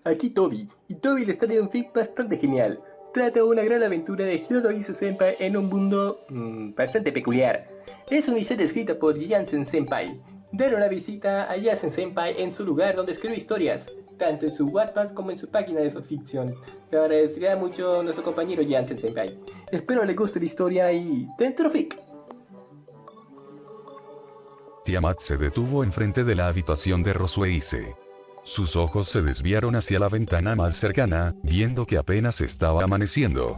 Aquí Toby, y Toby les trae un fic bastante genial. Trata una gran aventura de Hyodo Senpai en un mundo bastante peculiar. Es una historia escrita por Jansen Senpai. Dar una visita a Jansen Senpai en su lugar donde escribe historias, tanto en su Wattpad como en su página de fanfiction. Le agradecería mucho a nuestro compañero Jansen Senpai. Espero le guste la historia y dentro fic. Tiamat se detuvo enfrente de la habitación de Rosueise. Sus ojos se desviaron hacia la ventana más cercana, viendo que apenas estaba amaneciendo.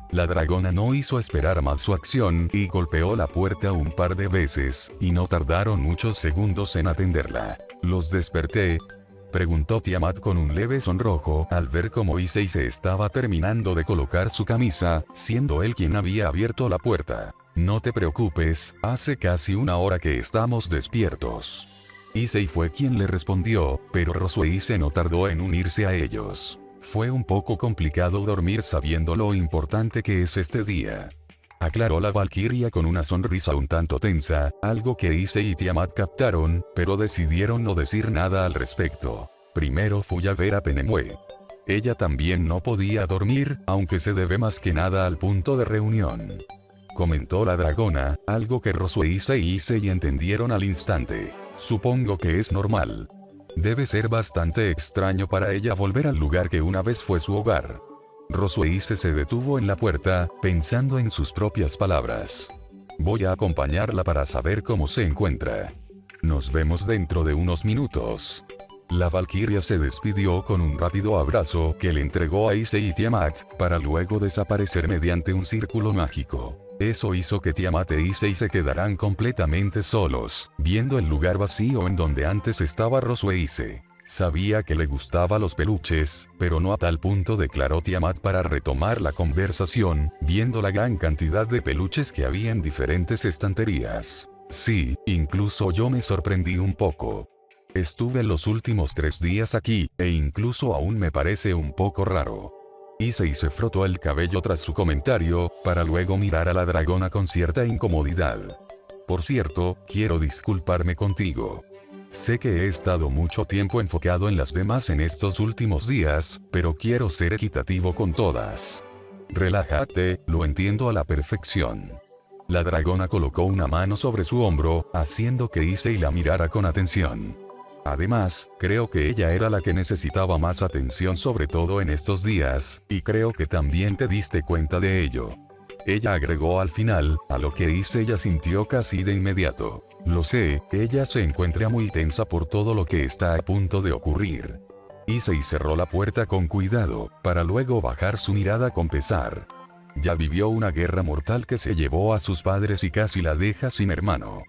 La dragona no hizo esperar más su acción y golpeó la puerta un par de veces, y no tardaron muchos segundos en atenderla. ¿Los desperté?, preguntó Tiamat con un leve sonrojo al ver cómo Issei se estaba terminando de colocar su camisa, siendo él quien había abierto la puerta. No te preocupes, hace casi una hora que estamos despiertos. Issei fue quien le respondió, pero Rosueise no tardó en unirse a ellos. Fue un poco complicado dormir sabiendo lo importante que es este día, aclaró la Valquiria con una sonrisa un tanto tensa, algo que Issei y Tiamat captaron, pero decidieron no decir nada al respecto. Primero fui a ver a Penemue. Ella también no podía dormir, aunque se debe más que nada al punto de reunión, comentó la dragona, algo que Rosueise y Issei entendieron al instante. Supongo que es normal. Debe ser bastante extraño para ella volver al lugar que una vez fue su hogar. Rosueise se detuvo en la puerta, pensando en sus propias palabras. Voy a acompañarla para saber cómo se encuentra. Nos vemos dentro de unos minutos. La Valquiria se despidió con un rápido abrazo que le entregó a Issei y Tiamat, para luego desaparecer mediante un círculo mágico. Eso hizo que Tiamat e Issei se quedaran completamente solos, viendo el lugar vacío en donde antes estaba Rosueise. Sabía que le gustaban los peluches, pero no a tal punto, declaró Tiamat para retomar la conversación, viendo la gran cantidad de peluches que había en diferentes estanterías. Sí, incluso yo me sorprendí un poco. Estuve los últimos 3 días aquí, e incluso aún me parece un poco raro. Issei se frotó el cabello tras su comentario, para luego mirar a la dragona con cierta incomodidad. Por cierto, quiero disculparme contigo. Sé que he estado mucho tiempo enfocado en las demás en estos últimos días, pero quiero ser equitativo con todas. Relájate, lo entiendo a la perfección. La dragona colocó una mano sobre su hombro, haciendo que Issei la mirara con atención. Además, creo que ella era la que necesitaba más atención, sobre todo en estos días, y creo que también te diste cuenta de ello. Ella agregó al final, a lo que ella sintió casi de inmediato. Lo sé, ella se encuentra muy tensa por todo lo que está a punto de ocurrir. Issei cerró la puerta con cuidado, para luego bajar su mirada con pesar. Ya vivió una guerra mortal que se llevó a sus padres y casi la deja sin hermano.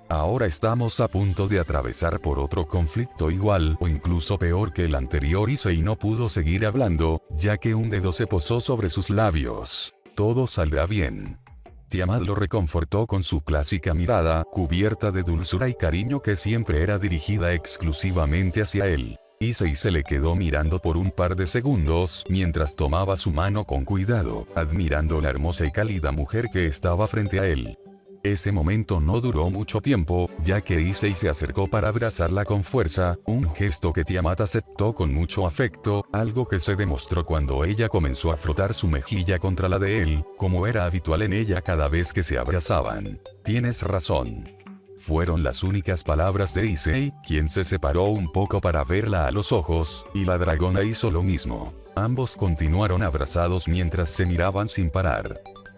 Ahora estamos a punto de atravesar por otro conflicto igual o incluso peor que el anterior. Issei no pudo seguir hablando, ya que un dedo se posó sobre sus labios. Todo saldrá bien. Tiamat lo reconfortó con su clásica mirada, cubierta de dulzura y cariño que siempre era dirigida exclusivamente hacia él. Issei se le quedó mirando por un par de segundos, mientras tomaba su mano con cuidado, admirando la hermosa y cálida mujer que estaba frente a él. Ese momento no duró mucho tiempo, ya que Issei se acercó para abrazarla con fuerza, un gesto que Tiamat aceptó con mucho afecto, algo que se demostró cuando ella comenzó a frotar su mejilla contra la de él, como era habitual en ella cada vez que se abrazaban. Tienes razón. Fueron las únicas palabras de Issei, quien se separó un poco para verla a los ojos, y la dragona hizo lo mismo. Ambos continuaron abrazados mientras se miraban sin parar.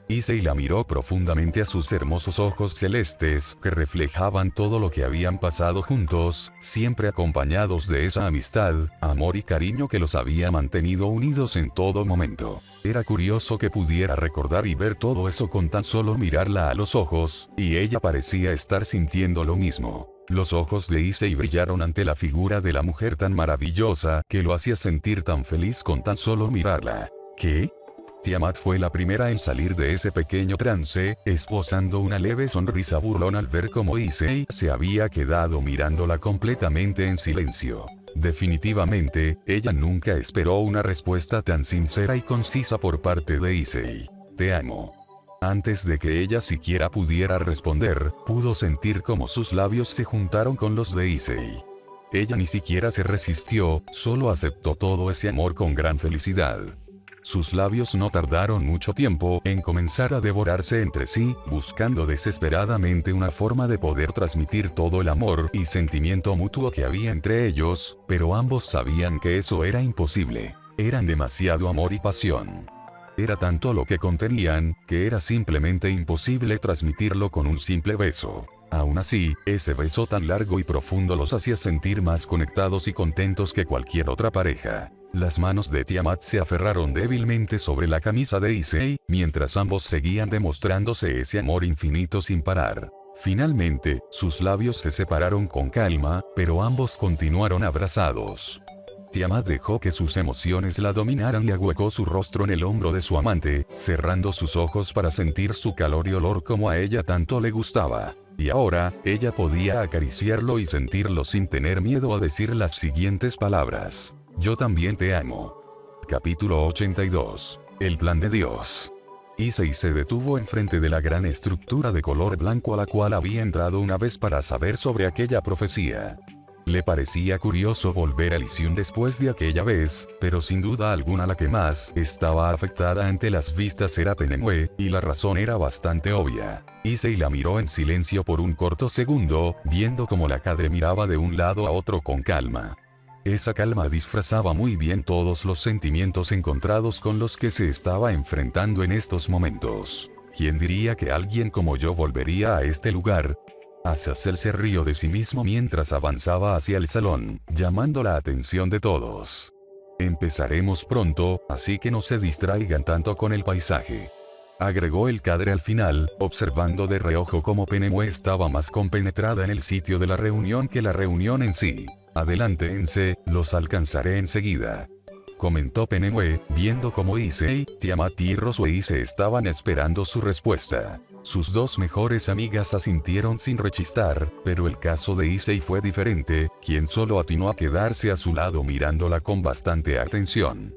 Issei la miró profundamente a sus hermosos ojos celestes, que reflejaban todo lo que habían pasado juntos, siempre acompañados de esa amistad, amor y cariño que los había mantenido unidos en todo momento. Era curioso que pudiera recordar y ver todo eso con tan solo mirarla a los ojos, y ella parecía estar sintiendo lo mismo. Los ojos de Issei brillaron ante la figura de la mujer tan maravillosa, que lo hacía sentir tan feliz con tan solo mirarla. ¿Qué? Tiamat fue la primera en salir de ese pequeño trance, esbozando una leve sonrisa burlona al ver cómo Issei se había quedado mirándola completamente en silencio. Definitivamente, ella nunca esperó una respuesta tan sincera y concisa por parte de Issei. Te amo. Antes de que ella siquiera pudiera responder, pudo sentir cómo sus labios se juntaron con los de Issei. Ella ni siquiera se resistió, solo aceptó todo ese amor con gran felicidad. Sus labios no tardaron mucho tiempo en comenzar a devorarse entre sí, buscando desesperadamente una forma de poder transmitir todo el amor y sentimiento mutuo que había entre ellos, pero ambos sabían que eso era imposible. Eran demasiado amor y pasión. Era tanto lo que contenían, que era simplemente imposible transmitirlo con un simple beso. Aún así, ese beso tan largo y profundo los hacía sentir más conectados y contentos que cualquier otra pareja. Las manos de Tiamat se aferraron débilmente sobre la camisa de Issei, mientras ambos seguían demostrándose ese amor infinito sin parar. Finalmente, sus labios se separaron con calma, pero ambos continuaron abrazados. Tiamat dejó que sus emociones la dominaran y ahuecó su rostro en el hombro de su amante, cerrando sus ojos para sentir su calor y olor como a ella tanto le gustaba. Y ahora, ella podía acariciarlo y sentirlo sin tener miedo a decir las siguientes palabras. Yo también te amo. Capítulo 82. El plan de Dios. Issei se detuvo enfrente de la gran estructura de color blanco a la cual había entrado una vez para saber sobre aquella profecía. Le parecía curioso volver a Elysium después de aquella vez, pero sin duda alguna la que más estaba afectada ante las vistas era Penemue, y la razón era bastante obvia. Issei la miró en silencio por un corto segundo, viendo cómo la cadre miraba de un lado a otro con calma. Esa calma disfrazaba muy bien todos los sentimientos encontrados con los que se estaba enfrentando en estos momentos. ¿Quién diría que alguien como yo volvería a este lugar? Azazel se rió de sí mismo mientras avanzaba hacia el salón, llamando la atención de todos. Empezaremos pronto, así que no se distraigan tanto con el paisaje. Agregó el cadre al final, observando de reojo cómo Penemue estaba más compenetrada en el sitio de la reunión que la reunión en sí. Adelántense, los alcanzaré enseguida. Comentó Penemue, viendo cómo Issei, Tiamat y Roswei se estaban esperando su respuesta. Sus dos mejores amigas asintieron sin rechistar, pero el caso de Issei fue diferente, quien solo atinó a quedarse a su lado mirándola con bastante atención.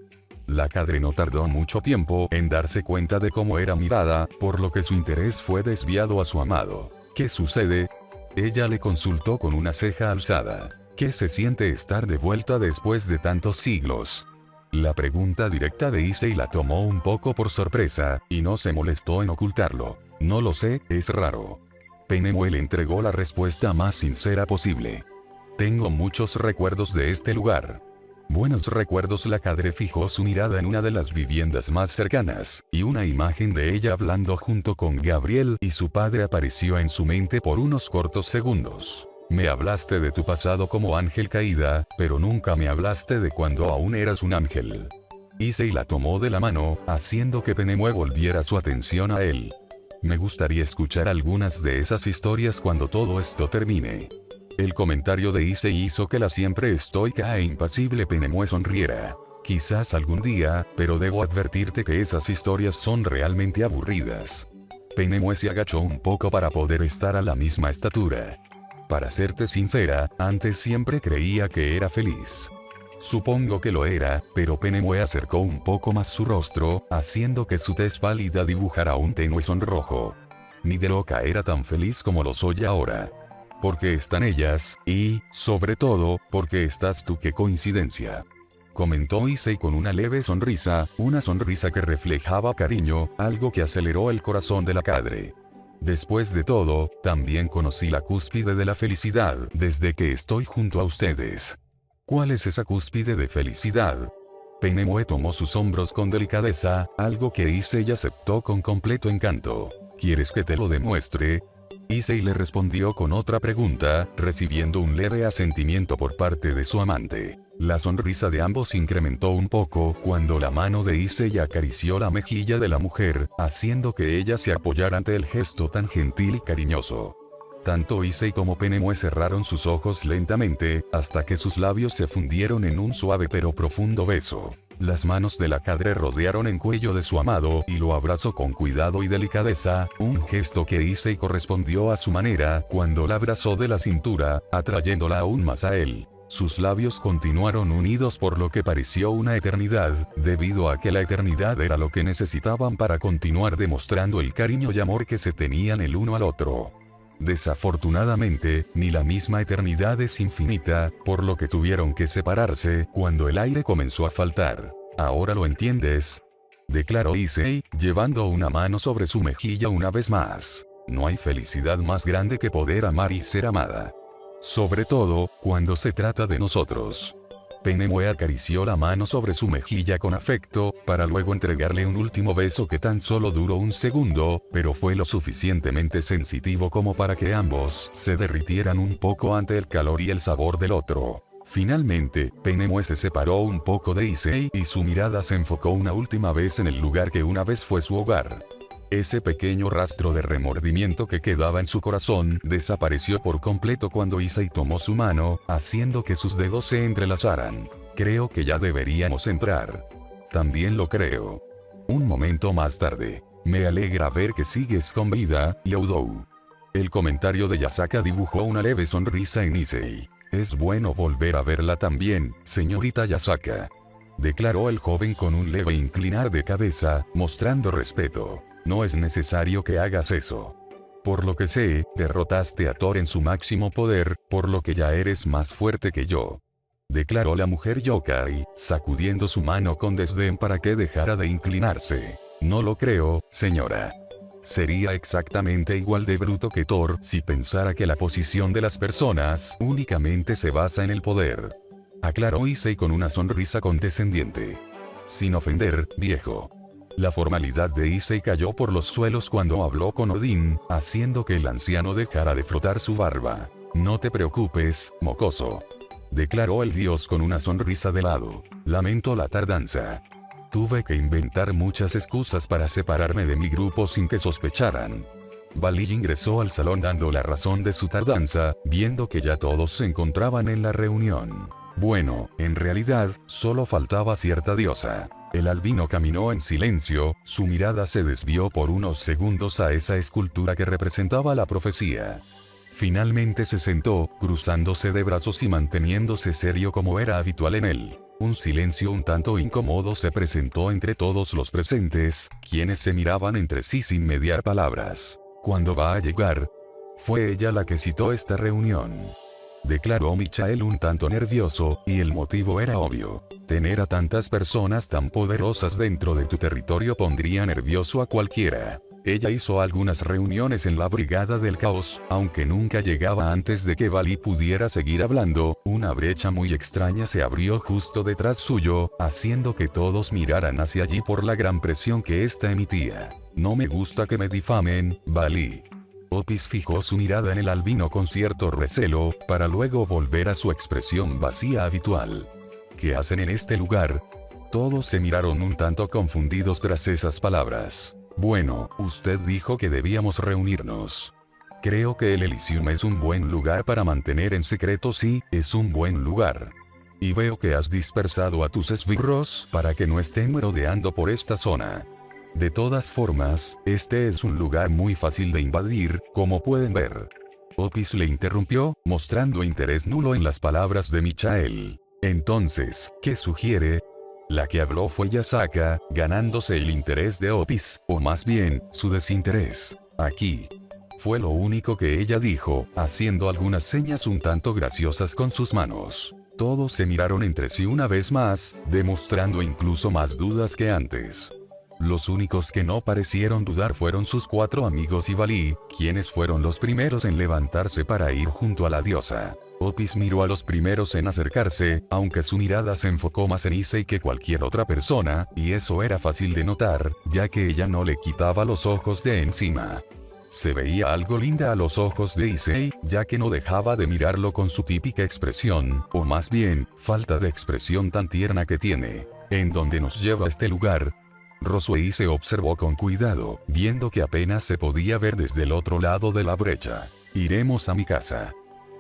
La cadre no tardó mucho tiempo en darse cuenta de cómo era mirada, por lo que su interés fue desviado a su amado. ¿Qué sucede? Ella le consultó con una ceja alzada. ¿Qué se siente estar de vuelta después de tantos siglos? La pregunta directa de Issei la tomó un poco por sorpresa, y no se molestó en ocultarlo. No lo sé, es raro. Penemue le entregó la respuesta más sincera posible. Tengo muchos recuerdos de este lugar. Buenos recuerdos. La cadre fijó su mirada en una de las viviendas más cercanas, y una imagen de ella hablando junto con Gabriel y su padre apareció en su mente por unos cortos segundos. Me hablaste de tu pasado como ángel caída, pero nunca me hablaste de cuando aún eras un ángel. Issei la tomó de la mano, haciendo que Penemue volviera su atención a él. Me gustaría escuchar algunas de esas historias cuando todo esto termine. El comentario de Issei hizo que la siempre estoica e impasible Penemue sonriera. Quizás algún día, pero debo advertirte que esas historias son realmente aburridas. Penemue se agachó un poco para poder estar a la misma estatura. Para serte sincera, antes siempre creía que era feliz. Supongo que lo era, pero Penemue acercó un poco más su rostro, haciendo que su tez pálida dibujara un tenue sonrojo. Ni de loca era tan feliz como lo soy ahora. Porque están ellas, y, sobre todo, porque estás tú. ¡Qué coincidencia! Comentó Issei con una leve sonrisa, una sonrisa que reflejaba cariño, algo que aceleró el corazón de la cadre. Después de todo, también conocí la cúspide de la felicidad desde que estoy junto a ustedes. ¿Cuál es esa cúspide de felicidad? Penemue tomó sus hombros con delicadeza, algo que Issei aceptó con completo encanto. ¿Quieres que te lo demuestre? Issei le respondió con otra pregunta, recibiendo un leve asentimiento por parte de su amante. La sonrisa de ambos incrementó un poco cuando la mano de Issei acarició la mejilla de la mujer, haciendo que ella se apoyara ante el gesto tan gentil y cariñoso. Tanto Issei como Penemue cerraron sus ojos lentamente, hasta que sus labios se fundieron en un suave pero profundo beso. Las manos de la cadre rodearon el cuello de su amado y lo abrazó con cuidado y delicadeza, un gesto que Issei correspondió a su manera cuando la abrazó de la cintura, atrayéndola aún más a él. Sus labios continuaron unidos por lo que pareció una eternidad, debido a que la eternidad era lo que necesitaban para continuar demostrando el cariño y amor que se tenían el uno al otro. Desafortunadamente, ni la misma eternidad es infinita, por lo que tuvieron que separarse cuando el aire comenzó a faltar. ¿Ahora lo entiendes?, declaró Issei, llevando una mano sobre su mejilla una vez más. No hay felicidad más grande que poder amar y ser amada. Sobre todo, cuando se trata de nosotros. Penemue acarició la mano sobre su mejilla con afecto, para luego entregarle un último beso que tan solo duró un segundo, pero fue lo suficientemente sensitivo como para que ambos se derritieran un poco ante el calor y el sabor del otro. Finalmente, Penemue se separó un poco de Issei y su mirada se enfocó una última vez en el lugar que una vez fue su hogar. Ese pequeño rastro de remordimiento que quedaba en su corazón desapareció por completo cuando Issei tomó su mano, haciendo que sus dedos se entrelazaran. Creo que ya deberíamos entrar. También lo creo. Un momento más tarde. Me alegra ver que sigues con vida, Youdou. El comentario de Yasaka dibujó una leve sonrisa en Issei. Es bueno volver a verla también, señorita Yasaka, declaró el joven con un leve inclinar de cabeza, mostrando respeto. No es necesario que hagas eso. Por lo que sé, derrotaste a Thor en su máximo poder, por lo que ya eres más fuerte que yo, declaró la mujer yokai, sacudiendo su mano con desdén para que dejara de inclinarse. No lo creo, señora. Sería exactamente igual de bruto que Thor si pensara que la posición de las personas únicamente se basa en el poder, aclaró Issei con una sonrisa condescendiente. Sin ofender, viejo. La formalidad de Issei cayó por los suelos cuando habló con Odín, haciendo que el anciano dejara de frotar su barba. No te preocupes, mocoso, declaró el dios con una sonrisa de lado. Lamento la tardanza. Tuve que inventar muchas excusas para separarme de mi grupo sin que sospecharan. Bali ingresó al salón dando la razón de su tardanza, viendo que ya todos se encontraban en la reunión. Bueno, en realidad, solo faltaba cierta diosa. El albino caminó en silencio, su mirada se desvió por unos segundos a esa escultura que representaba la profecía. Finalmente se sentó, cruzándose de brazos y manteniéndose serio como era habitual en él. Un silencio un tanto incómodo se presentó entre todos los presentes, quienes se miraban entre sí sin mediar palabras. ¿Cuándo va a llegar? Fue ella la que citó esta reunión, declaró Michael un tanto nervioso, y el motivo era obvio. Tener a tantas personas tan poderosas dentro de tu territorio pondría nervioso a cualquiera. Ella hizo algunas reuniones en la Brigada del Caos, aunque nunca llegaba antes de que Bali pudiera seguir hablando. Una brecha muy extraña se abrió justo detrás suyo, haciendo que todos miraran hacia allí por la gran presión que ésta emitía. No me gusta que me difamen, Bali. Opis fijó su mirada en el albino con cierto recelo, para luego volver a su expresión vacía habitual. ¿Qué hacen en este lugar? Todos se miraron un tanto confundidos tras esas palabras. Bueno, usted dijo que debíamos reunirnos. Creo que el Elysium es un buen lugar para mantener en secreto. Sí, es un buen lugar. Y veo que has dispersado a tus esbirros para que no estén merodeando por esta zona. De todas formas, este es un lugar muy fácil de invadir, como pueden ver. Opis le interrumpió, mostrando interés nulo en las palabras de Michael. Entonces, ¿qué sugiere? La que habló fue Yasaka, ganándose el interés de Opis, o más bien, su desinterés. Aquí. Fue lo único que ella dijo, haciendo algunas señas un tanto graciosas con sus manos. Todos se miraron entre sí una vez más, demostrando incluso más dudas que antes. Los únicos que no parecieron dudar fueron sus 4 amigos y Bali, quienes fueron los primeros en levantarse para ir junto a la diosa. Opis miró a los primeros en acercarse, aunque su mirada se enfocó más en Issei que cualquier otra persona, y eso era fácil de notar, ya que ella no le quitaba los ojos de encima. Se veía algo linda a los ojos de Issei, ya que no dejaba de mirarlo con su típica expresión, o más bien, falta de expresión tan tierna que tiene. ¿En dónde nos lleva este lugar? Roswei se observó con cuidado, viendo que apenas se podía ver desde el otro lado de la brecha. Iremos a mi casa.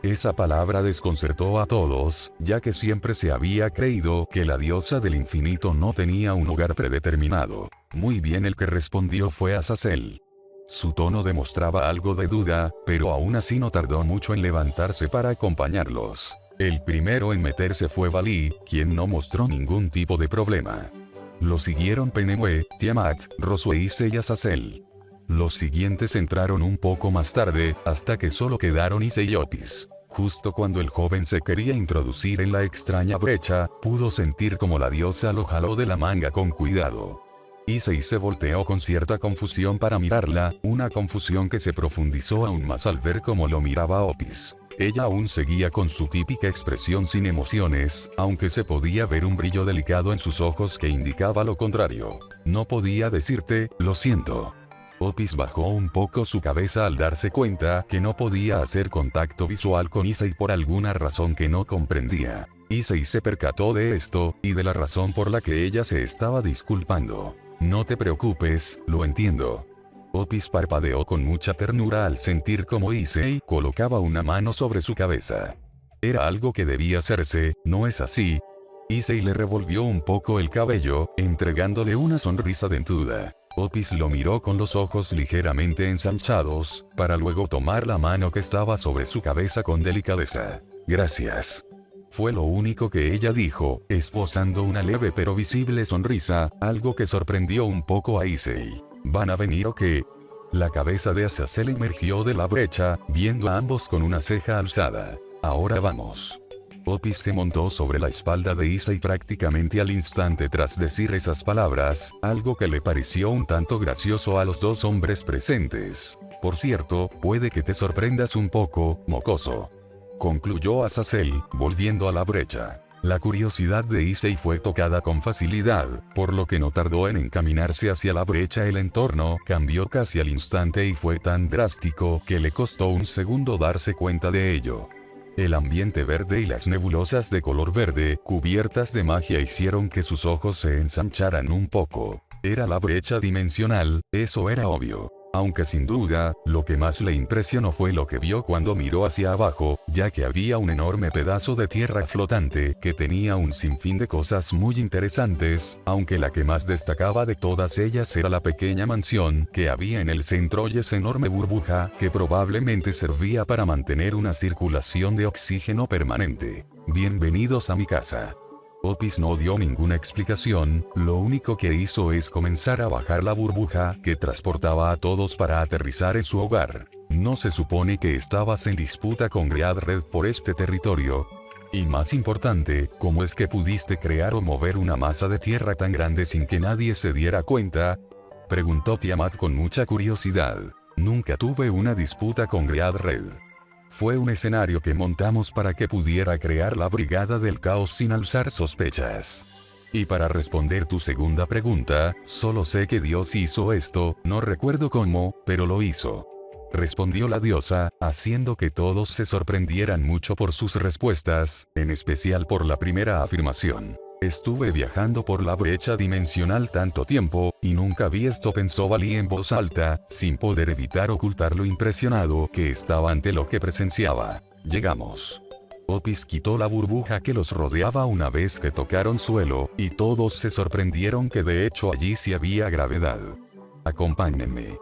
Esa palabra desconcertó a todos, ya que siempre se había creído que la diosa del infinito no tenía un hogar predeterminado. Muy bien, el que respondió fue Azazel. Su tono demostraba algo de duda, pero aún así no tardó mucho en levantarse para acompañarlos. El primero en meterse fue Bali, quien no mostró ningún tipo de problema. Lo siguieron Penemue, Tiamat, Roswei y Azazel. Los siguientes entraron un poco más tarde, hasta que solo quedaron Issei y Otis. Justo cuando el joven se quería introducir en la extraña brecha, pudo sentir como la diosa lo jaló de la manga con cuidado. Issei se volteó con cierta confusión para mirarla, una confusión que se profundizó aún más al ver cómo lo miraba Otis. Ella aún seguía con su típica expresión sin emociones, aunque se podía ver un brillo delicado en sus ojos que indicaba lo contrario. No podía decirte, lo siento. Otis bajó un poco su cabeza al darse cuenta que no podía hacer contacto visual con Issei por alguna razón que no comprendía. Issei se percató de esto, y de la razón por la que ella se estaba disculpando. No te preocupes, lo entiendo. Otis parpadeó con mucha ternura al sentir como Issei colocaba una mano sobre su cabeza. Era algo que debía hacerse, ¿no es así? Issei le revolvió un poco el cabello, entregándole una sonrisa dentuda. Otis lo miró con los ojos ligeramente ensanchados, para luego tomar la mano que estaba sobre su cabeza con delicadeza. Gracias. Fue lo único que ella dijo, esbozando una leve pero visible sonrisa, algo que sorprendió un poco a Issei. ¿Van a venir o qué? La cabeza de Azazel emergió de la brecha, viendo a ambos con una ceja alzada. Ahora vamos. Otis se montó sobre la espalda de Issei prácticamente al instante tras decir esas palabras, algo que le pareció un tanto gracioso a los dos hombres presentes. Por cierto, puede que te sorprendas un poco, mocoso. Concluyó Azazel, volviendo a la brecha. La curiosidad de Issei fue tocada con facilidad, por lo que no tardó en encaminarse hacia la brecha. El entorno cambió casi al instante y fue tan drástico que le costó un segundo darse cuenta de ello. El ambiente verde y las nebulosas de color verde, cubiertas de magia, hicieron que sus ojos se ensancharan un poco. Era la brecha dimensional, eso era obvio. Aunque sin duda, lo que más le impresionó fue lo que vio cuando miró hacia abajo, ya que había un enorme pedazo de tierra flotante que tenía un sinfín de cosas muy interesantes, aunque la que más destacaba de todas ellas era la pequeña mansión que había en el centro y esa enorme burbuja que probablemente servía para mantener una circulación de oxígeno permanente. Bienvenidos a mi casa. Otis no dio ninguna explicación, lo único que hizo es comenzar a bajar la burbuja que transportaba a todos para aterrizar en su hogar. ¿No se supone que estabas en disputa con Great Red por este territorio? Y más importante, ¿cómo es que pudiste crear o mover una masa de tierra tan grande sin que nadie se diera cuenta? Preguntó Tiamat con mucha curiosidad. Nunca tuve una disputa con Great Red. Fue un escenario que montamos para que pudiera crear la Brigada del Caos sin alzar sospechas. Y para responder tu segunda pregunta, solo sé que Dios hizo esto, no recuerdo cómo, pero lo hizo. Respondió la diosa, haciendo que todos se sorprendieran mucho por sus respuestas, en especial por la primera afirmación. Estuve viajando por la brecha dimensional tanto tiempo, y nunca vi esto, pensó Valí en voz alta, sin poder evitar ocultar lo impresionado que estaba ante lo que presenciaba. Llegamos. Otis quitó la burbuja que los rodeaba una vez que tocaron suelo, y todos se sorprendieron que de hecho allí sí había gravedad. Acompáñenme.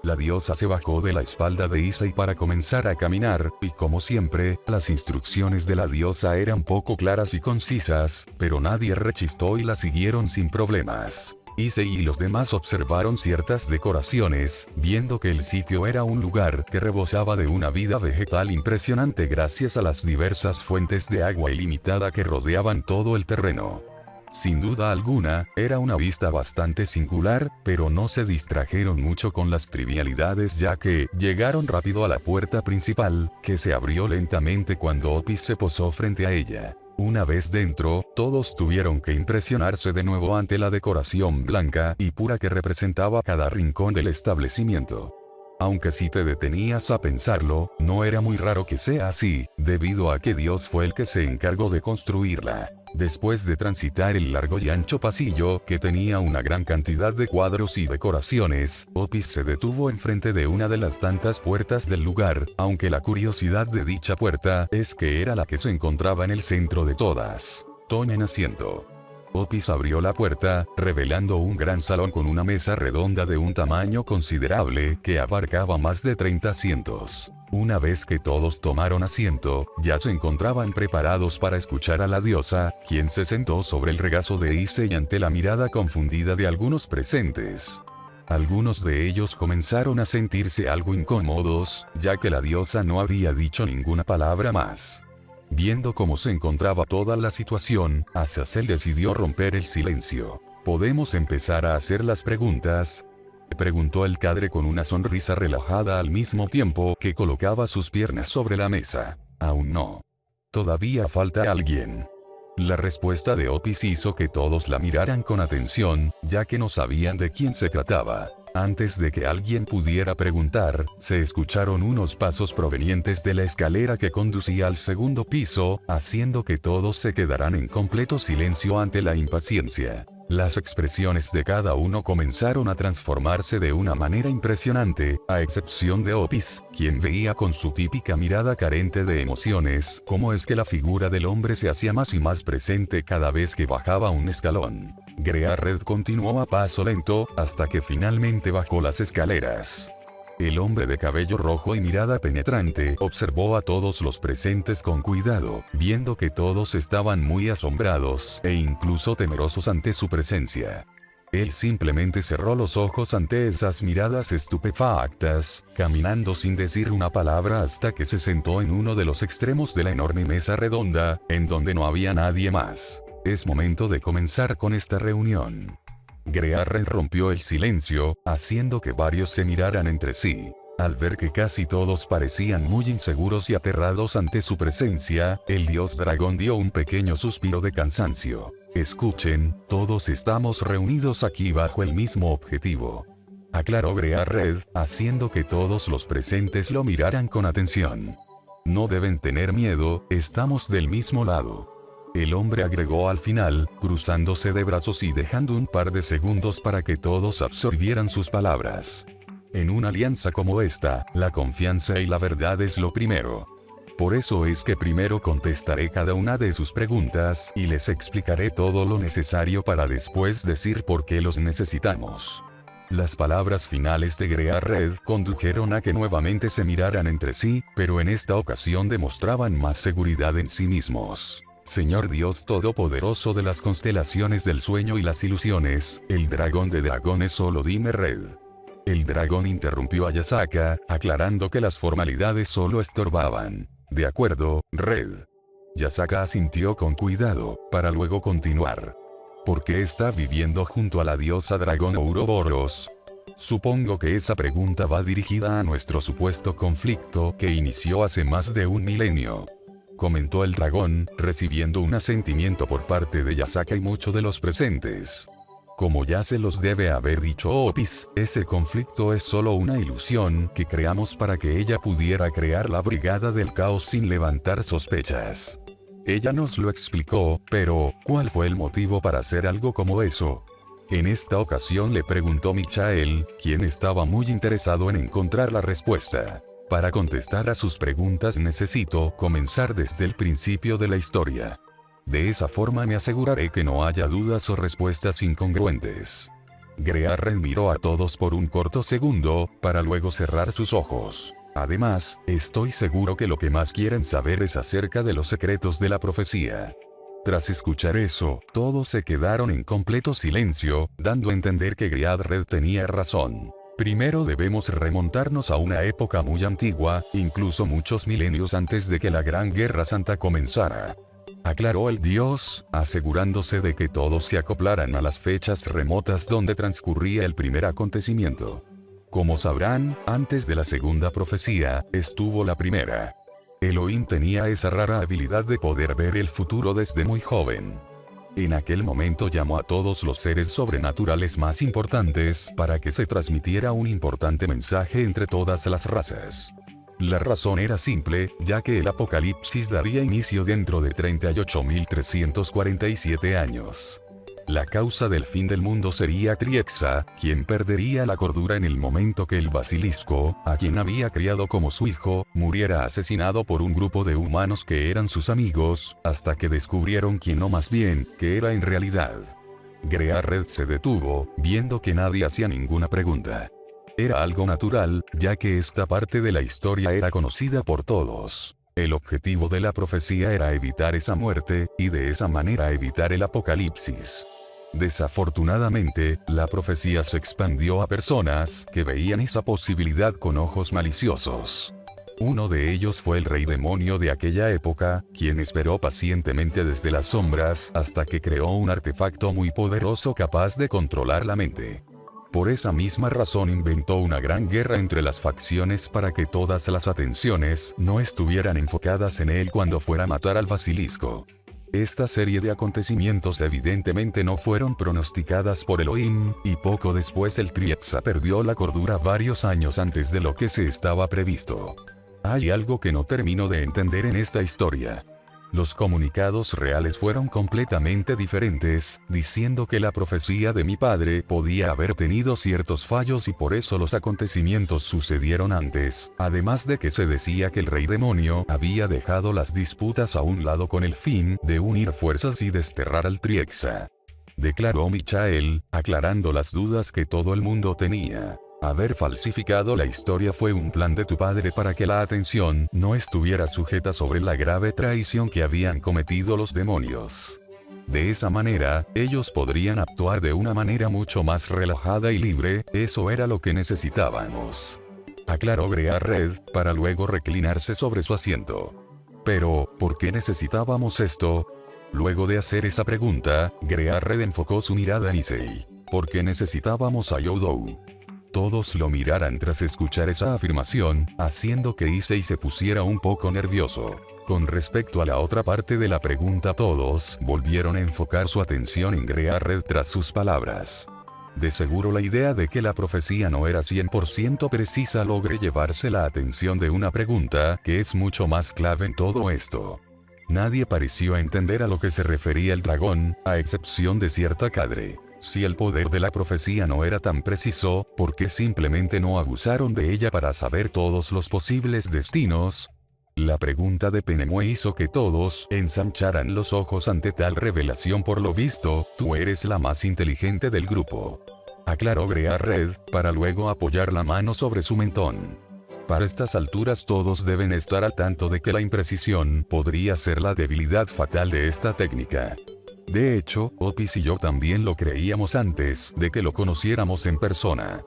La diosa se bajó de la espalda de Issei para comenzar a caminar, y como siempre, las instrucciones de la diosa eran poco claras y concisas, pero nadie rechistó y la siguieron sin problemas. Issei y los demás observaron ciertas decoraciones, viendo que el sitio era un lugar que rebosaba de una vida vegetal impresionante gracias a las diversas fuentes de agua ilimitada que rodeaban todo el terreno. Sin duda alguna, era una vista bastante singular, pero no se distrajeron mucho con las trivialidades ya que llegaron rápido a la puerta principal, que se abrió lentamente cuando Otis se posó frente a ella. Una vez dentro, todos tuvieron que impresionarse de nuevo ante la decoración blanca y pura que representaba cada rincón del establecimiento. Aunque si te detenías a pensarlo, no era muy raro que sea así, debido a que Dios fue el que se encargó de construirla. Después de transitar el largo y ancho pasillo, que tenía una gran cantidad de cuadros y decoraciones, Otis se detuvo enfrente de una de las tantas puertas del lugar, aunque la curiosidad de dicha puerta es que era la que se encontraba en el centro de todas. Tomen asiento. Otis abrió la puerta, revelando un gran salón con una mesa redonda de un tamaño considerable que abarcaba más de 30 asientos. Una vez que todos tomaron asiento, ya se encontraban preparados para escuchar a la diosa, quien se sentó sobre el regazo de Issei ante la mirada confundida de algunos presentes. Algunos de ellos comenzaron a sentirse algo incómodos, ya que la diosa no había dicho ninguna palabra más. Viendo cómo se encontraba toda la situación, Azazel decidió romper el silencio. ¿Podemos empezar a hacer las preguntas?, preguntó el cadre con una sonrisa relajada al mismo tiempo que colocaba sus piernas sobre la mesa. Aún no. Todavía falta alguien. La respuesta de Opis hizo que todos la miraran con atención, ya que no sabían de quién se trataba. Antes de que alguien pudiera preguntar, se escucharon unos pasos provenientes de la escalera que conducía al segundo piso, haciendo que todos se quedaran en completo silencio ante la impaciencia. Las expresiones de cada uno comenzaron a transformarse de una manera impresionante, a excepción de Opis, quien veía con su típica mirada carente de emociones cómo es que la figura del hombre se hacía más y más presente cada vez que bajaba un escalón. Grearred continuó a paso lento, hasta que finalmente bajó las escaleras. El hombre de cabello rojo y mirada penetrante observó a todos los presentes con cuidado, viendo que todos estaban muy asombrados e incluso temerosos ante su presencia. Él simplemente cerró los ojos ante esas miradas estupefactas, caminando sin decir una palabra hasta que se sentó en uno de los extremos de la enorme mesa redonda, en donde no había nadie más. Es momento de comenzar con esta reunión. Grearred rompió el silencio, haciendo que varios se miraran entre sí. Al ver que casi todos parecían muy inseguros y aterrados ante su presencia, el dios dragón dio un pequeño suspiro de cansancio. Escuchen, todos estamos reunidos aquí bajo el mismo objetivo, aclaró Grearred, haciendo que todos los presentes lo miraran con atención. No deben tener miedo, estamos del mismo lado. El hombre agregó al final, cruzándose de brazos y dejando un par de segundos para que todos absorbieran sus palabras. En una alianza como esta, la confianza y la verdad es lo primero. Por eso es que primero contestaré cada una de sus preguntas y les explicaré todo lo necesario para después decir por qué los necesitamos. Las palabras finales de Grearred condujeron a que nuevamente se miraran entre sí, pero en esta ocasión demostraban más seguridad en sí mismos. Señor Dios Todopoderoso de las constelaciones del sueño y las ilusiones, el dragón de dragones solo dime Red. El dragón interrumpió a Yasaka, aclarando que las formalidades solo estorbaban. De acuerdo, Red. Yasaka asintió con cuidado, para luego continuar. ¿Por qué está viviendo junto a la diosa dragón Ouroboros? Supongo que esa pregunta va dirigida a nuestro supuesto conflicto que inició hace más de un milenio, comentó el dragón, recibiendo un asentimiento por parte de Yasaka y muchos de los presentes. Como ya se los debe haber dicho Opis, ese conflicto es solo una ilusión que creamos para que ella pudiera crear la Brigada del Caos sin levantar sospechas. Ella nos lo explicó, pero, ¿cuál fue el motivo para hacer algo como eso? En esta ocasión le preguntó Michael, quien estaba muy interesado en encontrar la respuesta. Para contestar a sus preguntas necesito comenzar desde el principio de la historia. De esa forma me aseguraré que no haya dudas o respuestas incongruentes. Grearred miró a todos por un corto segundo, para luego cerrar sus ojos. Además, estoy seguro que lo que más quieren saber es acerca de los secretos de la profecía. Tras escuchar eso, todos se quedaron en completo silencio, dando a entender que Grearred tenía razón. Primero debemos remontarnos a una época muy antigua, incluso muchos milenios antes de que la Gran Guerra Santa comenzara, aclaró el dios, asegurándose de que todos se acoplaran a las fechas remotas donde transcurría el primer acontecimiento. Como sabrán, antes de la segunda profecía, estuvo la primera. Elohim tenía esa rara habilidad de poder ver el futuro desde muy joven. En aquel momento llamó a todos los seres sobrenaturales más importantes para que se transmitiera un importante mensaje entre todas las razas. La razón era simple, ya que el apocalipsis daría inicio dentro de 38.347 años. La causa del fin del mundo sería Triexa, quien perdería la cordura en el momento que el basilisco, a quien había criado como su hijo, muriera asesinado por un grupo de humanos que eran sus amigos, hasta que descubrieron quién o más bien, que era en realidad. Grearred se detuvo, viendo que nadie hacía ninguna pregunta. Era algo natural, ya que esta parte de la historia era conocida por todos. El objetivo de la profecía era evitar esa muerte, y de esa manera evitar el apocalipsis. Desafortunadamente, la profecía se expandió a personas que veían esa posibilidad con ojos maliciosos. Uno de ellos fue el rey demonio de aquella época, quien esperó pacientemente desde las sombras hasta que creó un artefacto muy poderoso capaz de controlar la mente. Por esa misma razón inventó una gran guerra entre las facciones para que todas las atenciones no estuvieran enfocadas en él cuando fuera a matar al basilisco. Esta serie de acontecimientos evidentemente no fueron pronosticadas por Elohim, y poco después el Triexa perdió la cordura varios años antes de lo que se estaba previsto. Hay algo que no termino de entender en esta historia. Los comunicados reales fueron completamente diferentes, diciendo que la profecía de mi padre podía haber tenido ciertos fallos y por eso los acontecimientos sucedieron antes, además de que se decía que el rey demonio había dejado las disputas a un lado con el fin de unir fuerzas y desterrar al Triexa. Declaró Michael, aclarando las dudas que todo el mundo tenía. Haber falsificado la historia fue un plan de tu padre para que la atención no estuviera sujeta sobre la grave traición que habían cometido los demonios. De esa manera, ellos podrían actuar de una manera mucho más relajada y libre, eso era lo que necesitábamos. Aclaró Greared, para luego reclinarse sobre su asiento. Pero, ¿por qué necesitábamos esto? Luego de hacer esa pregunta, Greared enfocó su mirada en Issei. ¿Por qué necesitábamos a Youdou? Todos lo miraran tras escuchar esa afirmación, haciendo que Issei se pusiera un poco nervioso. Con respecto a la otra parte de la pregunta, todos volvieron a enfocar su atención en Greared tras sus palabras. De seguro la idea de que la profecía no era 100% precisa logré llevarse la atención de una pregunta que es mucho más clave en todo esto. Nadie pareció entender a lo que se refería el dragón, a excepción de cierta cadre. Si el poder de la profecía no era tan preciso, ¿por qué simplemente no abusaron de ella para saber todos los posibles destinos? La pregunta de Penemue hizo que todos ensancharan los ojos ante tal revelación. Por lo visto, tú eres la más inteligente del grupo. Aclaró Greared, para luego apoyar la mano sobre su mentón. Para estas alturas todos deben estar al tanto de que la imprecisión podría ser la debilidad fatal de esta técnica. De hecho, Opis y yo también lo creíamos antes de que lo conociéramos en persona.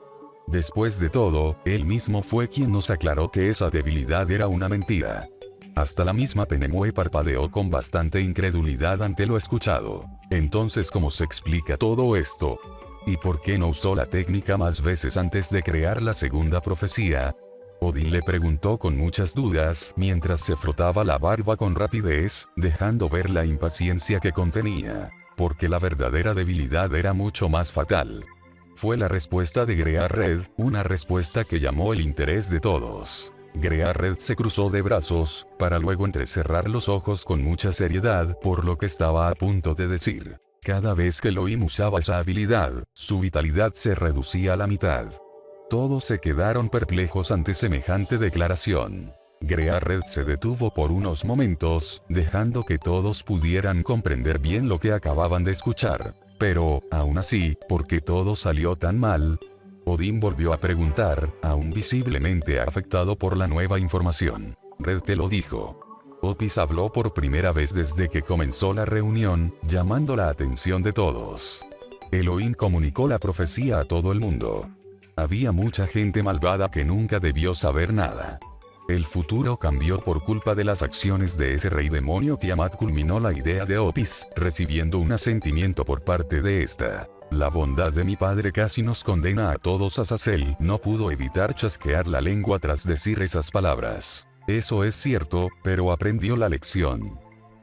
Después de todo, él mismo fue quien nos aclaró que esa debilidad era una mentira. Hasta la misma Penemue parpadeó con bastante incredulidad ante lo escuchado. Entonces, ¿cómo se explica todo esto? ¿Y por qué no usó la técnica más veces antes de crear la segunda profecía? Odín le preguntó con muchas dudas, mientras se frotaba la barba con rapidez, dejando ver la impaciencia que contenía. Porque la verdadera debilidad era mucho más fatal. Fue la respuesta de Greared, una respuesta que llamó el interés de todos. Greared se cruzó de brazos, para luego entrecerrar los ojos con mucha seriedad por lo que estaba a punto de decir. Cada vez que Elohim usaba esa habilidad, su vitalidad se reducía a la mitad. Todos se quedaron perplejos ante semejante declaración. Greared se detuvo por unos momentos, dejando que todos pudieran comprender bien lo que acababan de escuchar. Pero, aún así, ¿por qué todo salió tan mal? Odín volvió a preguntar, aún visiblemente afectado por la nueva información. Red te lo dijo. Opis habló por primera vez desde que comenzó la reunión, llamando la atención de todos. Elohim comunicó la profecía a todo el mundo. Había mucha gente malvada que nunca debió saber nada. El futuro cambió por culpa de las acciones de ese rey demonio. Tiamat culminó la idea de Opis, recibiendo un asentimiento por parte de esta. La bondad de mi padre casi nos condena a todos. Azazel no pudo evitar chasquear la lengua tras decir esas palabras. Eso es cierto, pero aprendió la lección.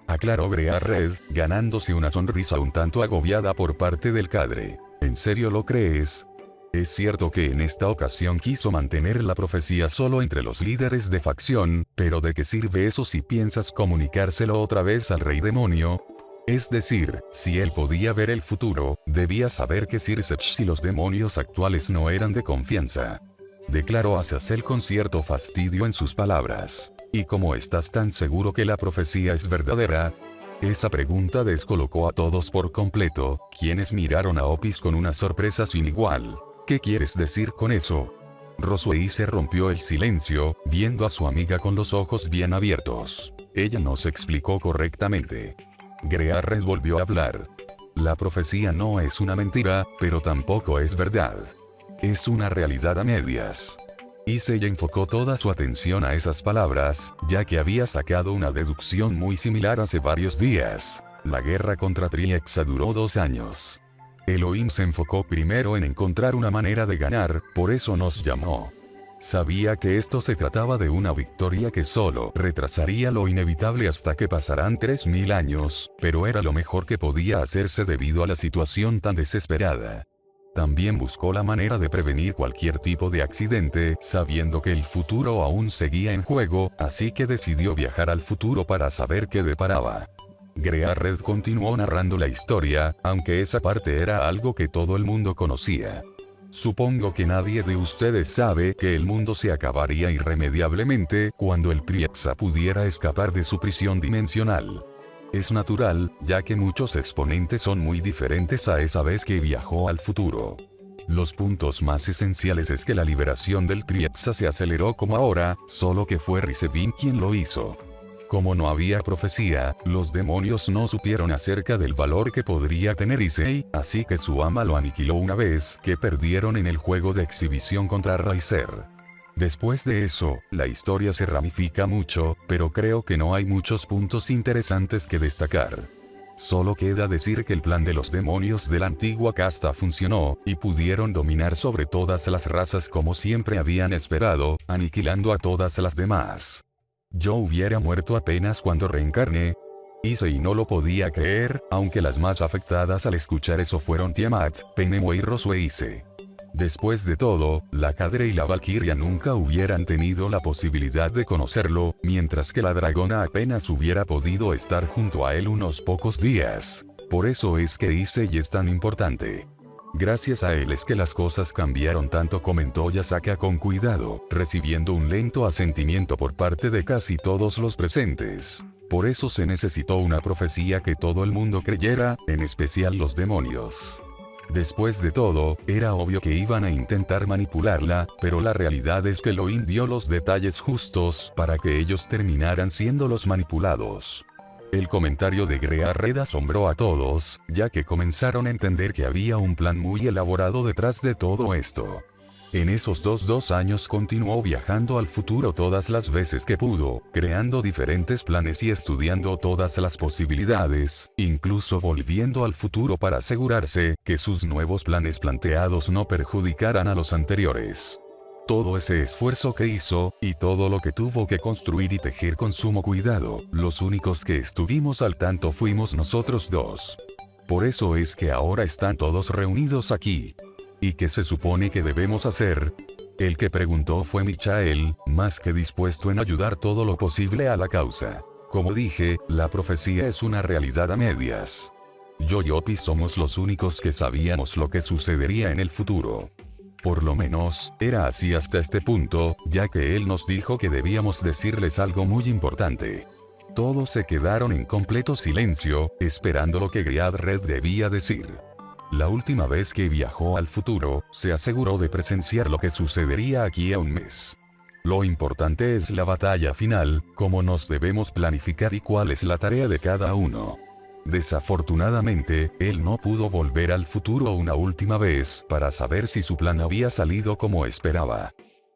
Aclaró Greared, ganándose una sonrisa un tanto agobiada por parte del cadre. ¿En serio lo crees? Es cierto que en esta ocasión quiso mantener la profecía solo entre los líderes de facción, pero ¿de qué sirve eso si piensas comunicárselo otra vez al rey demonio? Es decir, si él podía ver el futuro, debía saber que Circeps y los demonios actuales no eran de confianza. Declaró Azazel con cierto fastidio en sus palabras. ¿Y cómo estás tan seguro que la profecía es verdadera? Esa pregunta descolocó a todos por completo, quienes miraron a Opis con una sorpresa sin igual. ¿Qué quieres decir con eso? Roswell se rompió el silencio, viendo a su amiga con los ojos bien abiertos. Ella no se explicó correctamente. Greared volvió a hablar. La profecía no es una mentira, pero tampoco es verdad. Es una realidad a medias. Issei enfocó toda su atención a esas palabras, ya que había sacado una deducción muy similar hace varios días. La guerra contra Triexa duró 2 años. Elohim se enfocó primero en encontrar una manera de ganar, por eso nos llamó. Sabía que esto se trataba de una victoria que solo retrasaría lo inevitable hasta que pasaran 3000 años, pero era lo mejor que podía hacerse debido a la situación tan desesperada. También buscó la manera de prevenir cualquier tipo de accidente, sabiendo que el futuro aún seguía en juego, así que decidió viajar al futuro para saber qué deparaba. Greared continuó narrando la historia, aunque esa parte era algo que todo el mundo conocía. Supongo que nadie de ustedes sabe que el mundo se acabaría irremediablemente cuando el Triexa pudiera escapar de su prisión dimensional. Es natural, ya que muchos exponentes son muy diferentes a esa vez que viajó al futuro. Los puntos más esenciales es que la liberación del Triexa se aceleró como ahora, solo que fue Rizebin quien lo hizo. Como no había profecía, los demonios no supieron acerca del valor que podría tener Issei, así que su ama lo aniquiló una vez que perdieron en el juego de exhibición contra Riser. Después de eso, la historia se ramifica mucho, pero creo que no hay muchos puntos interesantes que destacar. Solo queda decir que el plan de los demonios de la antigua casta funcionó, y pudieron dominar sobre todas las razas como siempre habían esperado, aniquilando a todas las demás. Yo hubiera muerto apenas cuando reencarné. Issei no lo podía creer, aunque las más afectadas al escuchar eso fueron Tiamat, Penemo y Rosueise. Después de todo, la Cadre y la Valquiria nunca hubieran tenido la posibilidad de conocerlo, mientras que la dragona apenas hubiera podido estar junto a él unos pocos días. Por eso es que Issei es tan importante. Gracias a él es que las cosas cambiaron tanto, comentó Yasaka con cuidado, recibiendo un lento asentimiento por parte de casi todos los presentes. Por eso se necesitó una profecía que todo el mundo creyera, en especial los demonios. Después de todo, era obvio que iban a intentar manipularla, pero la realidad es que Elohim dio los detalles justos para que ellos terminaran siendo los manipulados. El comentario de Greared asombró a todos, ya que comenzaron a entender que había un plan muy elaborado detrás de todo esto. En esos 2 años continuó viajando al futuro todas las veces que pudo, creando diferentes planes y estudiando todas las posibilidades, incluso volviendo al futuro para asegurarse que sus nuevos planes planteados no perjudicaran a los anteriores. Todo ese esfuerzo que hizo, y todo lo que tuvo que construir y tejer con sumo cuidado, los únicos que estuvimos al tanto fuimos nosotros dos. Por eso es que ahora están todos reunidos aquí. ¿Y qué se supone que debemos hacer? El que preguntó fue Michael, más que dispuesto en ayudar todo lo posible a la causa. Como dije, la profecía es una realidad a medias. Yo y Opi somos los únicos que sabíamos lo que sucedería en el futuro. Por lo menos, era así hasta este punto, ya que él nos dijo que debíamos decirles algo muy importante. Todos se quedaron en completo silencio, esperando lo que Greared debía decir. La última vez que viajó al futuro, se aseguró de presenciar lo que sucedería aquí a un mes. Lo importante es la batalla final, cómo nos debemos planificar y cuál es la tarea de cada uno. Desafortunadamente, él no pudo volver al futuro una última vez para saber si su plan había salido como esperaba.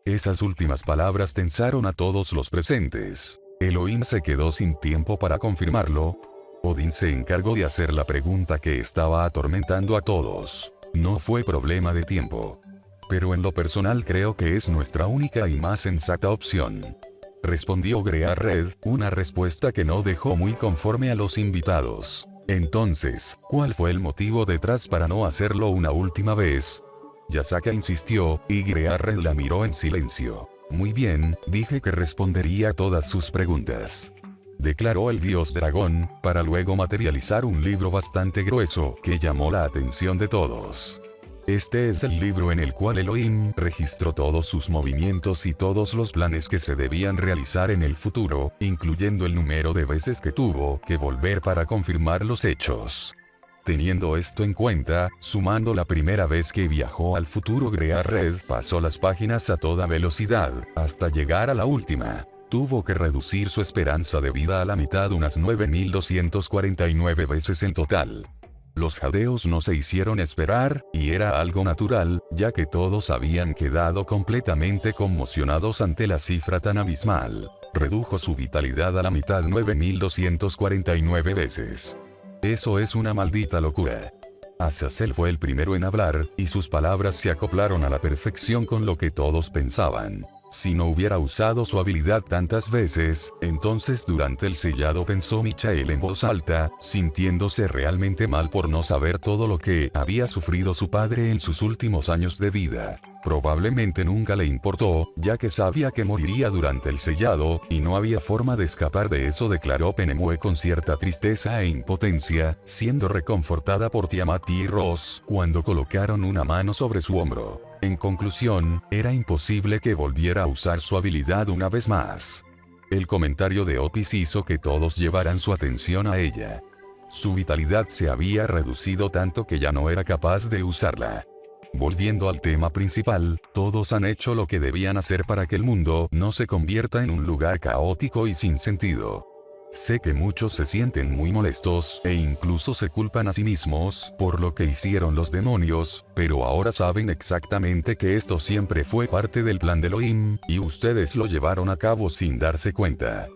Esas últimas palabras tensaron a todos los presentes. Elohim se quedó sin tiempo para confirmarlo. Odin se encargó de hacer la pregunta que estaba atormentando a todos. No fue problema de tiempo. Pero en lo personal creo que es nuestra única y más sensata opción. Respondió Greared, una respuesta que no dejó muy conforme a los invitados. Entonces, ¿cuál fue el motivo detrás para no hacerlo una última vez? Yasaka insistió, y Greared la miró en silencio. Muy bien, dije que respondería a todas sus preguntas. Declaró el dios dragón, para luego materializar un libro bastante grueso, que llamó la atención de todos. Este es el libro en el cual Elohim registró todos sus movimientos y todos los planes que se debían realizar en el futuro, incluyendo el número de veces que tuvo que volver para confirmar los hechos. Teniendo esto en cuenta, sumando la primera vez que viajó al futuro, Greared pasó las páginas a toda velocidad, hasta llegar a la última. Tuvo que reducir su esperanza de vida a la mitad, unas 9.249 veces en total. Los jadeos no se hicieron esperar, y era algo natural, ya que todos habían quedado completamente conmocionados ante la cifra tan abismal. Redujo su vitalidad a la mitad 9249 veces. Eso es una maldita locura. Azazel fue el primero en hablar, y sus palabras se acoplaron a la perfección con lo que todos pensaban. Si no hubiera usado su habilidad tantas veces, entonces durante el sellado pensó Michael en voz alta, sintiéndose realmente mal por no saber todo lo que había sufrido su padre en sus últimos años de vida. Probablemente nunca le importó, ya que sabía que moriría durante el sellado, y no había forma de escapar de eso, declaró Penemue con cierta tristeza e impotencia, siendo reconfortada por Tiamat y Ross, cuando colocaron una mano sobre su hombro. En conclusión, era imposible que volviera a usar su habilidad una vez más. El comentario de Opis hizo que todos llevaran su atención a ella. Su vitalidad se había reducido tanto que ya no era capaz de usarla. Volviendo al tema principal, todos han hecho lo que debían hacer para que el mundo no se convierta en un lugar caótico y sin sentido. Sé que muchos se sienten muy molestos, e incluso se culpan a sí mismos, por lo que hicieron los demonios, pero ahora saben exactamente que esto siempre fue parte del plan de Elohim, y ustedes lo llevaron a cabo sin darse cuenta.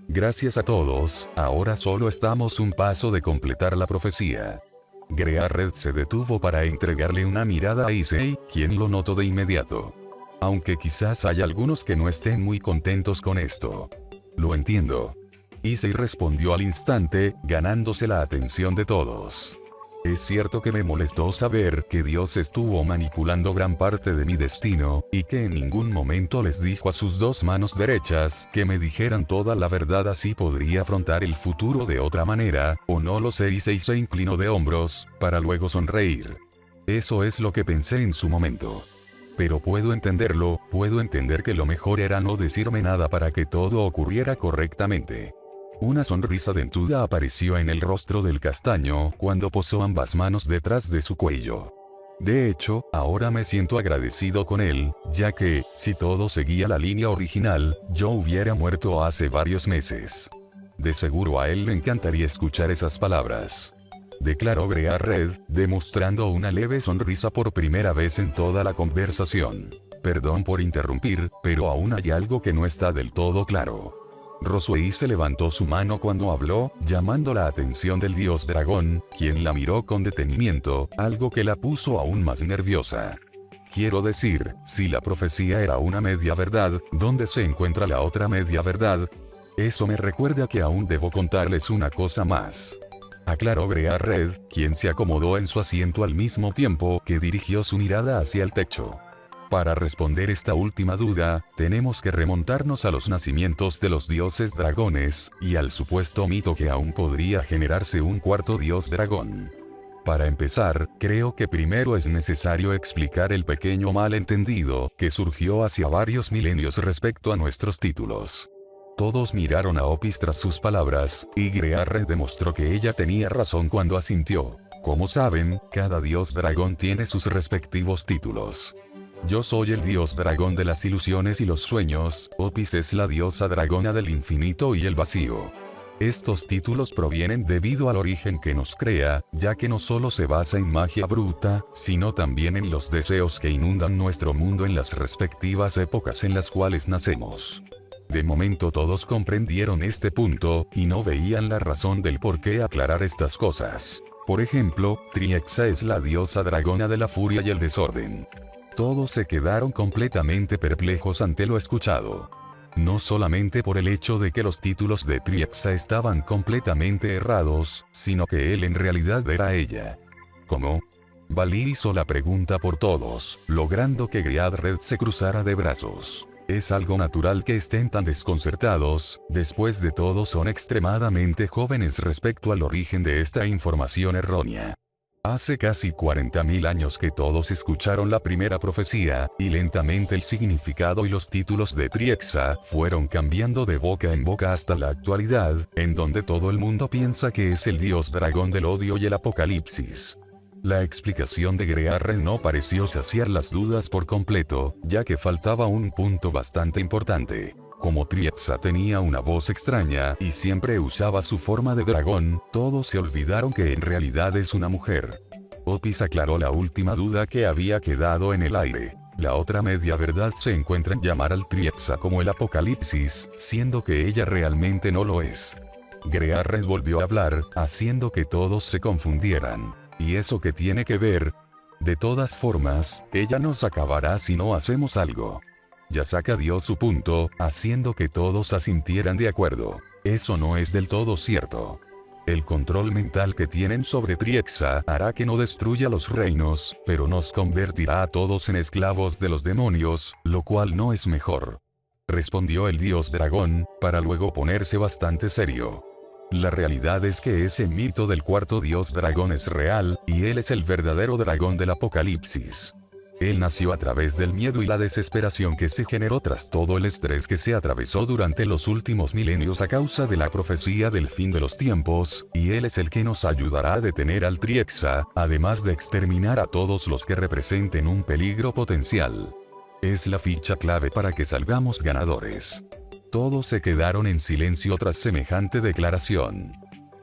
Gracias a todos, ahora solo estamos un paso de completar la profecía. Greared se detuvo para entregarle una mirada a Issei, quien lo notó de inmediato. Aunque quizás hay algunos que no estén muy contentos con esto. Lo entiendo. Issei respondió al instante, ganándose la atención de todos. Es cierto que me molestó saber que Dios estuvo manipulando gran parte de mi destino, y que en ningún momento les dijo a sus dos manos derechas que me dijeran toda la verdad, así podría afrontar el futuro de otra manera, o no lo sé. Issei se inclinó de hombros, para luego sonreír. Eso es lo que pensé en su momento. Pero puedo entenderlo, puedo entender que lo mejor era no decirme nada para que todo ocurriera correctamente. Una sonrisa dentuda apareció en el rostro del castaño cuando posó ambas manos detrás de su cuello. De hecho, ahora me siento agradecido con él, ya que, si todo seguía la línea original, yo hubiera muerto hace varios meses. De seguro a él le encantaría escuchar esas palabras. Declaró Greared, demostrando una leve sonrisa por primera vez en toda la conversación. Perdón por interrumpir, pero aún hay algo que no está del todo claro. Roswei se levantó su mano cuando habló, llamando la atención del dios dragón, quien la miró con detenimiento, algo que la puso aún más nerviosa. Quiero decir, si la profecía era una media verdad, ¿dónde se encuentra la otra media verdad? Eso me recuerda que aún debo contarles una cosa más. Aclaró Greared, quien se acomodó en su asiento al mismo tiempo que dirigió su mirada hacia el techo. Para responder esta última duda, tenemos que remontarnos a los nacimientos de los dioses dragones, y al supuesto mito que aún podría generarse un cuarto dios dragón. Para empezar, creo que primero es necesario explicar el pequeño malentendido que surgió hacia varios milenios respecto a nuestros títulos. Todos miraron a Opis tras sus palabras, y Greared demostró que ella tenía razón cuando asintió. Como saben, cada dios dragón tiene sus respectivos títulos. Yo soy el dios dragón de las ilusiones y los sueños, Opis es la diosa dragona del infinito y el vacío. Estos títulos provienen debido al origen que nos crea, ya que no solo se basa en magia bruta, sino también en los deseos que inundan nuestro mundo en las respectivas épocas en las cuales nacemos. De momento todos comprendieron este punto, y no veían la razón del por qué aclarar estas cosas. Por ejemplo, Triexa es la diosa dragona de la furia y el desorden. Todos se quedaron completamente perplejos ante lo escuchado. No solamente por el hecho de que los títulos de Triexa estaban completamente errados, sino que él en realidad era ella. ¿Cómo? Valir hizo la pregunta por todos, logrando que Greared se cruzara de brazos. Es algo natural que estén tan desconcertados, después de todo son extremadamente jóvenes respecto al origen de esta información errónea. Hace casi 40.000 años que todos escucharon la primera profecía, y lentamente el significado y los títulos de Triexa fueron cambiando de boca en boca hasta la actualidad, en donde todo el mundo piensa que es el dios dragón del odio y el apocalipsis. La explicación de Greared no pareció saciar las dudas por completo, ya que faltaba un punto bastante importante. Como Triexa tenía una voz extraña y siempre usaba su forma de dragón, todos se olvidaron que en realidad es una mujer. Opis aclaró la última duda que había quedado en el aire. La otra media verdad se encuentra en llamar al Triexa como el Apocalipsis, siendo que ella realmente no lo es. Grearred volvió a hablar, haciendo que todos se confundieran. ¿Y eso qué tiene que ver? De todas formas, ella nos acabará si no hacemos algo. Yasaka dio su punto, haciendo que todos asintieran de acuerdo. Eso no es del todo cierto. El control mental que tienen sobre Triexa hará que no destruya los reinos, pero nos convertirá a todos en esclavos de los demonios, lo cual no es mejor. Respondió el dios dragón, para luego ponerse bastante serio. La realidad es que ese mito del cuarto dios dragón es real, y él es el verdadero dragón del Apocalipsis. Él nació a través del miedo y la desesperación que se generó tras todo el estrés que se atravesó durante los últimos milenios a causa de la profecía del fin de los tiempos, y él es el que nos ayudará a detener al Triexa, además de exterminar a todos los que representen un peligro potencial. Es la ficha clave para que salgamos ganadores. Todos se quedaron en silencio tras semejante declaración.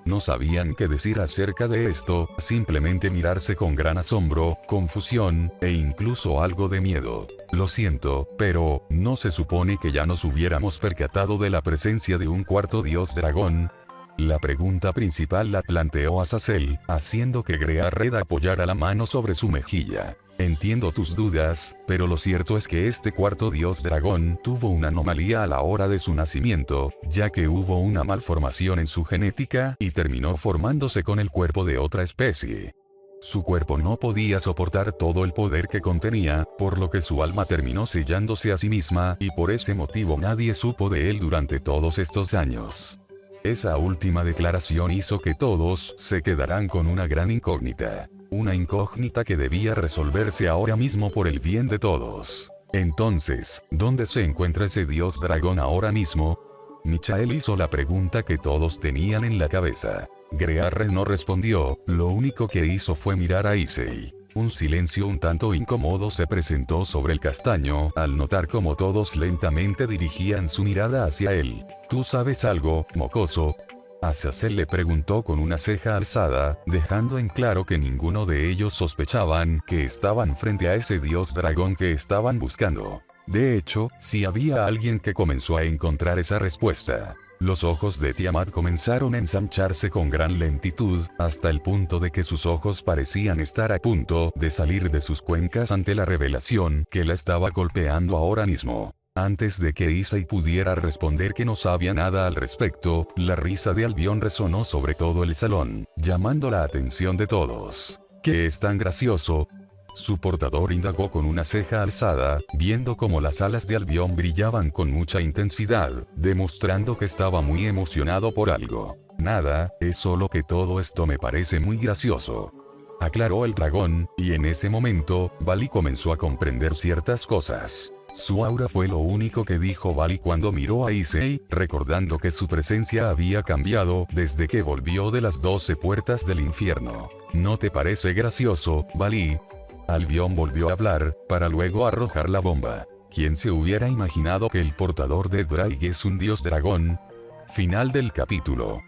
No sabían qué decir acerca de esto, simplemente mirarse con gran asombro, confusión, e incluso algo de miedo. Lo siento, pero, ¿no se supone que ya nos hubiéramos percatado de la presencia de un cuarto dios dragón? La pregunta principal la planteó Azazel, haciendo que Grearred apoyara la mano sobre su mejilla. Entiendo tus dudas, pero lo cierto es que este cuarto dios dragón tuvo una anomalía a la hora de su nacimiento, ya que hubo una malformación en su genética y terminó formándose con el cuerpo de otra especie. Su cuerpo no podía soportar todo el poder que contenía, por lo que su alma terminó sellándose a sí misma, y por ese motivo nadie supo de él durante todos estos años. Esa última declaración hizo que todos se quedaran con una gran incógnita. Una incógnita que debía resolverse ahora mismo por el bien de todos. Entonces, ¿dónde se encuentra ese dios dragón ahora mismo? Michael hizo la pregunta que todos tenían en la cabeza. Grearred no respondió, lo único que hizo fue mirar a Issei. Un silencio un tanto incómodo se presentó sobre el castaño, al notar cómo todos lentamente dirigían su mirada hacia él. ¿Tú sabes algo, mocoso? Azazel le preguntó con una ceja alzada, dejando en claro que ninguno de ellos sospechaban que estaban frente a ese dios dragón que estaban buscando. De hecho, si había alguien que comenzó a encontrar esa respuesta. Los ojos de Tiamat comenzaron a ensancharse con gran lentitud, hasta el punto de que sus ojos parecían estar a punto de salir de sus cuencas ante la revelación que la estaba golpeando ahora mismo. Antes de que Issei pudiera responder que no sabía nada al respecto, la risa de Albion resonó sobre todo el salón, llamando la atención de todos. ¿Qué es tan gracioso? Su portador indagó con una ceja alzada, viendo cómo las alas de Albion brillaban con mucha intensidad, demostrando que estaba muy emocionado por algo. Nada, es solo que todo esto me parece muy gracioso, aclaró el dragón, y en ese momento, Vali comenzó a comprender ciertas cosas. Su aura fue lo único que dijo Vali cuando miró a Issei, recordando que su presencia había cambiado desde que volvió de las 12 puertas del infierno. ¿No te parece gracioso, Vali? Albion volvió a hablar, para luego arrojar la bomba. ¿Quién se hubiera imaginado que el portador de Drake es un dios dragón? Final del capítulo.